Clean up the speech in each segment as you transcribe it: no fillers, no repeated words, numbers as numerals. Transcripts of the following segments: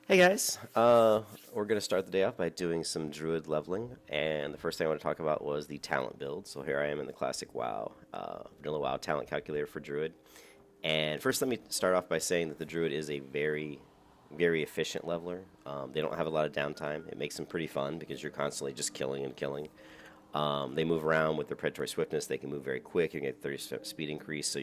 Hey guys, we're going to start the day off by doing some Druid leveling, and the first thing I want to talk about was the talent build. So here I am in the classic WoW, vanilla WoW talent calculator for Druid. And first, let me start off by saying that the Druid is a very efficient leveler. They don't have a lot of downtime. It makes them pretty fun because you're constantly just killing and killing. They move around with their predatory swiftness. They can move very quick. You get 30 speed increase. So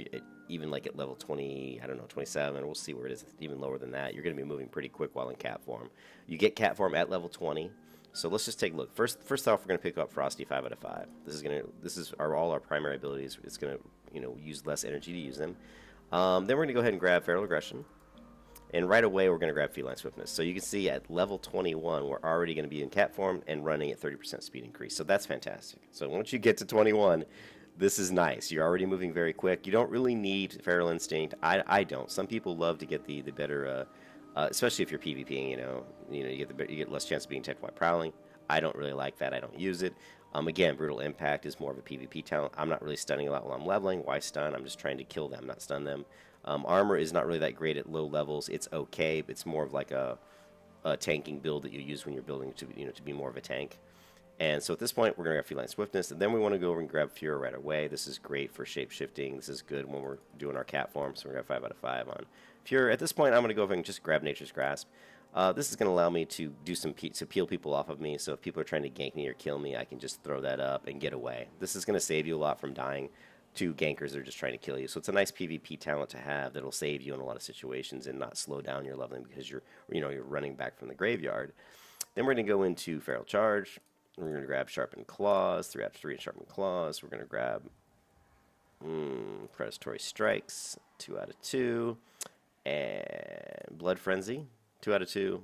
even like at level 20, I don't know, 27, we'll see where it is, even lower than that. You're going to be moving pretty quick while in cat form. You get cat form at level 20. So let's just take a look. First off, we're going to pick up Frosty 5 out of 5. This is all our primary abilities. It's going to use less energy to use them. Then we're going to go ahead and grab Feral Aggression. And right away, we're going to grab Feline Swiftness. So you can see at level 21, we're already going to be in cat form and running at 30% speed increase. So that's fantastic. So once you get to 21, this is nice. You're already moving very quick. You don't really need Feral Instinct. I don't. Some people love to get the better, especially if you're PvPing. You get less chance of being detected while prowling. I don't really like that. I don't use it. Again, Brutal Impact is more of a PvP talent. I'm not really stunning a lot while I'm leveling. Why stun? I'm just trying to kill them, not stun them. Armor is not really that great at low levels. It's okay, but it's more of like a tanking build that you use when you're building to be more of a tank. And so at this point, we're going to grab Feline Swiftness, and then we want to go over and grab Fury right away. This is great for shape-shifting. This is good when we're doing our cat form, so we're going to have 5 out of 5 on Fury. At this point, I'm going to go over and just grab Nature's Grasp. This is going to allow me to do to peel people off of me, so if people are trying to gank me or kill me, I can just throw that up and get away. This is going to save you a lot from dying to gankers that are just trying to kill you. So it's a nice PvP talent to have that'll save you in a lot of situations and not slow down your leveling because you're running back from the graveyard. Then we're going to go into Feral Charge. We're going to grab Sharpened Claws, 3 out of 3 and Sharpened Claws. We're going to grab Predatory Strikes, 2 out of 2. And Blood Frenzy, 2 out of 2.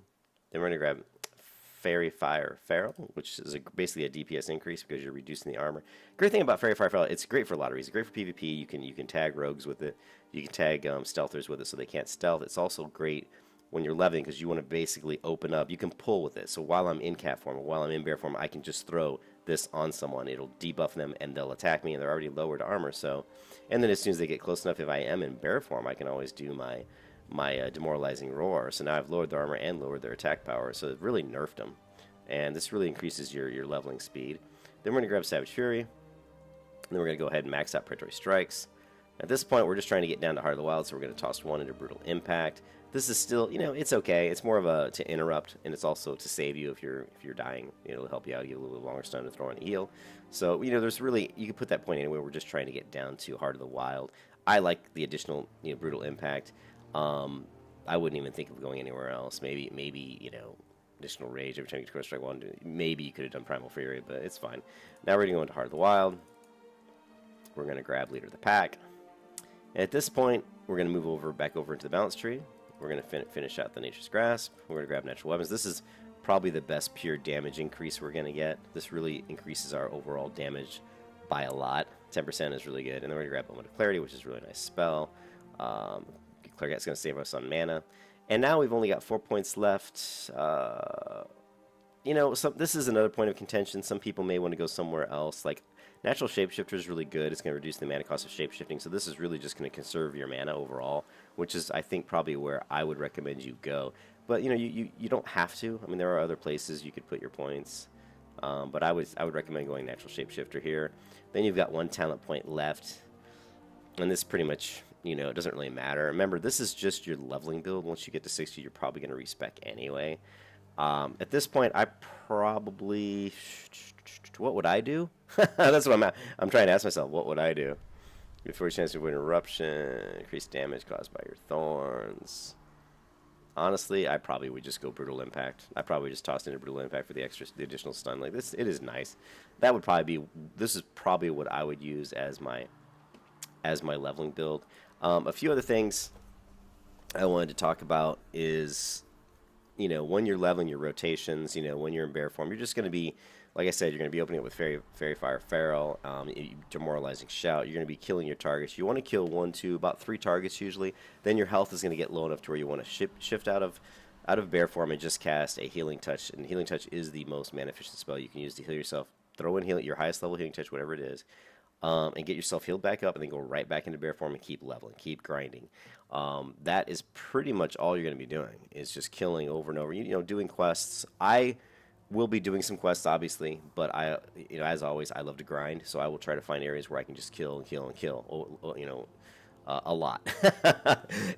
Then we're going to grab Fairy Fire Feral, which is basically a DPS increase because you're reducing the armor. Great thing about Fairy Fire Feral, it's great for lotteries. It's great for PvP. You can tag rogues with it. You can tag stealthers with it so they can't stealth. It's also great when you're leveling because you want to basically open up. You can pull with it. So while I'm in cat form or while I'm in bear form, I can just throw this on someone. It'll debuff them and they'll attack me, and they're already lowered armor. So, and then as soon as they get close enough, if I am in bear form, I can always do my demoralizing roar. So now I've lowered their armor and lowered their attack power. So it really nerfed them. And this really increases your leveling speed. Then we're going to grab Savage Fury. And then we're going to go ahead and max out Predatory Strikes. At this point, we're just trying to get down to Heart of the Wild, so we're going to toss 1 into Brutal Impact. This is still, it's okay. It's more of a to interrupt, and it's also to save you if you're dying. It'll help you out, give you a little longer stun to throw in a heal. So, there's really, you can put that point anywhere. We're just trying to get down to Heart of the Wild. I like the additional, Brutal Impact. I wouldn't even think of going anywhere else. Maybe, additional rage every time you strike 1. Maybe you could have done Primal Fury, but it's fine. Now we're going to go into Heart of the Wild. We're going to grab Leader of the Pack. And at this point, we're going to move back over into the balance tree. We're going to finish out the Nature's Grasp. We're going to grab Natural Weapons. This is probably the best pure damage increase we're going to get. This really increases our overall damage by a lot. 10% is really good. And then we're going to grab Moment of Clarity, which is a really nice spell. Clairget's going to save us on mana. And now we've only got 4 points left. This is another point of contention. Some people may want to go somewhere else. Like, Natural Shapeshifter is really good. It's going to reduce the mana cost of shapeshifting. So this is really just going to conserve your mana overall, which is, I think, probably where I would recommend you go. But, you don't have to. I mean, there are other places you could put your points. But I would recommend going Natural Shapeshifter here. Then you've got 1 talent point left. And this pretty much, it doesn't really matter. Remember, this is just your leveling build. Once you get to 60, you're probably going to respec anyway. At this point, I probably... What would I do? That's what I'm trying to ask myself. What would I do? Before chance to avoid interruption, increase damage caused by your thorns. Honestly, I probably would just go Brutal Impact. I probably just tossed into Brutal Impact for the additional stun. Like this, it is nice. That would probably be. This is probably what I would use as my leveling build. A few other things I wanted to talk about is, when you're leveling your rotations, when you're in bear form, you're just going to be, like I said, you're going to be opening it with Fairy Fire Feral, Demoralizing Shout. You're going to be killing your targets. You want to kill 1, 2, about 3 targets usually. Then your health is going to get low enough to where you want to shift out of bear form and just cast a Healing Touch. And Healing Touch is the most mana efficient spell you can use to heal yourself. Throw in your highest level Healing Touch, whatever it is. and get yourself healed back up, and then go right back into bear form and keep leveling, keep grinding. That is pretty much all you're going to be doing, is just killing over and over. You know, doing quests. I will be doing some quests, obviously, but as always, I love to grind, so I will try to find areas where I can just kill and kill and kill. A lot.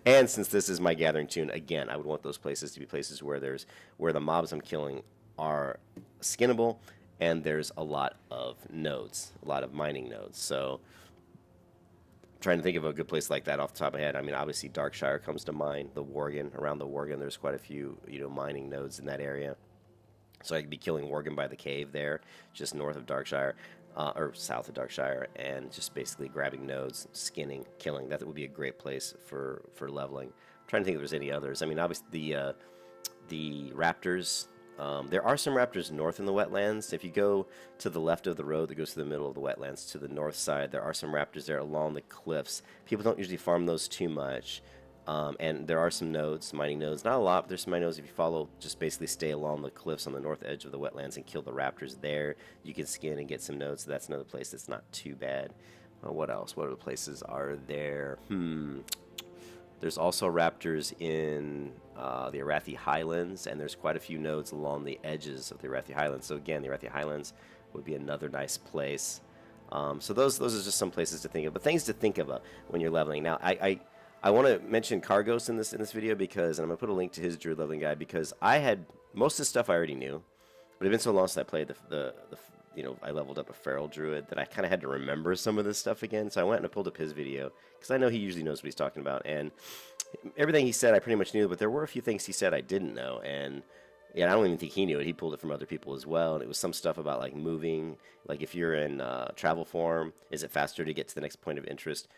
And since this is my gathering tune, again, I would want those places to be places where the mobs I'm killing are skinnable, and there's a lot of nodes, a lot of mining nodes. So trying to think of a good place like that off the top of my head. I mean, obviously Darkshire comes to mind. The Worgen, around the Worgen, there's quite a few mining nodes in that area. So I could be killing Worgen by the cave there, just north of Darkshire, or south of Darkshire, and just basically grabbing nodes, skinning, killing. That would be a great place for leveling. I'm trying to think if there's any others. I mean, obviously the raptors. There are some raptors north in the wetlands. If you go to the left of the road that goes to the middle of the wetlands to the north side, there are some raptors there along the cliffs. People don't usually farm those too much. And there are some nodes, mining nodes. Not a lot, but there's some mining nodes. If you follow, just basically stay along the cliffs on the north edge of the wetlands and kill the raptors there. You can skin and get some nodes, so that's another place that's not too bad. What else? What other places are there? There's also raptors in the Arathi Highlands, and there's quite a few nodes along the edges of the Arathi Highlands. So again, the Arathi Highlands would be another nice place. So those are just some places to think of, but things to think about when you're leveling. Now, I want to mention Kargoz in this video because, and I'm gonna put a link to his Druid Leveling guide, because I had most of the stuff I already knew, but it's been so long since I played I leveled up a Feral Druid that I kind of had to remember some of this stuff again. So I went and I pulled up his video because I know he usually knows what he's talking about, and everything he said I pretty much knew, but there were a few things he said I didn't know, and I don't even think he knew it. He pulled it from other people as well, and it was some stuff about like moving, like if you're in travel form, is it faster to get to the next point of interest?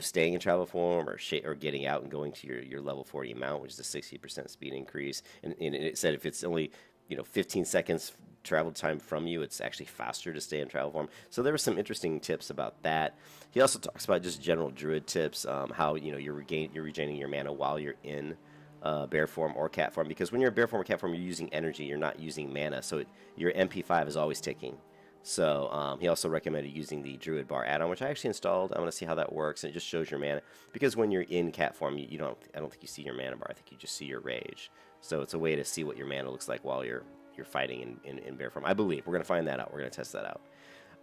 Staying in travel form or getting out and going to your level 40 mount, which is a 60% speed increase. And it said if it's only 15 seconds travel time from you, it's actually faster to stay in travel form. So there were some interesting tips about that. He also talks about just general druid tips, how you're regaining your mana while you're in bear form or cat form, because when you're in bear form or cat form, you're using energy, you're not using mana, so your MP5 is always ticking. So he also recommended using the Druid Bar Add-On, which I actually installed. I want to see how that works, and it just shows your mana. Because when you're in cat form, I don't think you see your mana bar. I think you just see your rage. So it's a way to see what your mana looks like while you're fighting in bear form. I believe we're going to find that out. We're going to test that out.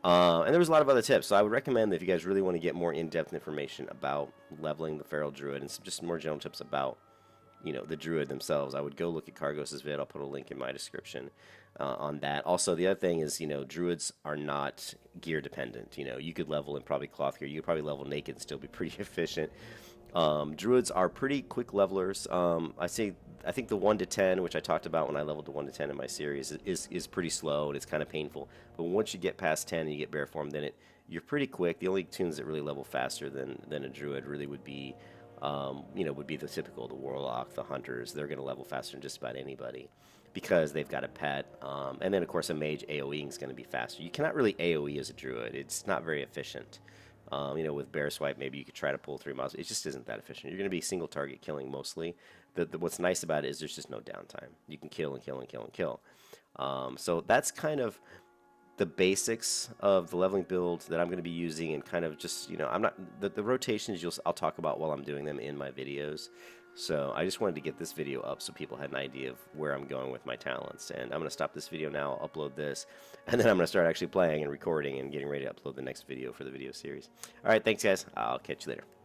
And there was a lot of other tips. So I would recommend that if you guys really want to get more in-depth information about leveling the Feral Druid and just more general tips about the Druid themselves, I would go look at Kargos' vid. I'll put a link in my description on that. Also, the other thing is, Druids are not gear dependent. You could level in probably cloth gear. You could probably level naked and still be pretty efficient. Druids are pretty quick levelers. I think the 1 to 10, which I talked about when I leveled to 1 to 10 in my series, is pretty slow and it's kind of painful. But once you get past 10 and you get bear form, then you're pretty quick. The only tunes that really level faster than a Druid really would be would be the typical, the Warlock, the Hunters. They're going to level faster than just about anybody because they've got a pet. And then, of course, a Mage AoEing is going to be faster. You cannot really AoE as a Druid. It's not very efficient. With Bear Swipe, maybe you could try to pull 3 miles. It just isn't that efficient. You're going to be single target killing mostly. What's nice about it is there's just no downtime. You can kill and kill and kill and kill. So that's kind of the basics of the leveling build that I'm going to be using, and kind of just, I'm not, the rotations I'll talk about while I'm doing them in my videos. So I just wanted to get this video up so people had an idea of where I'm going with my talents. And I'm going to stop this video now, I'll upload this, and then I'm going to start actually playing and recording and getting ready to upload the next video for the video series. All right, thanks guys. I'll catch you later.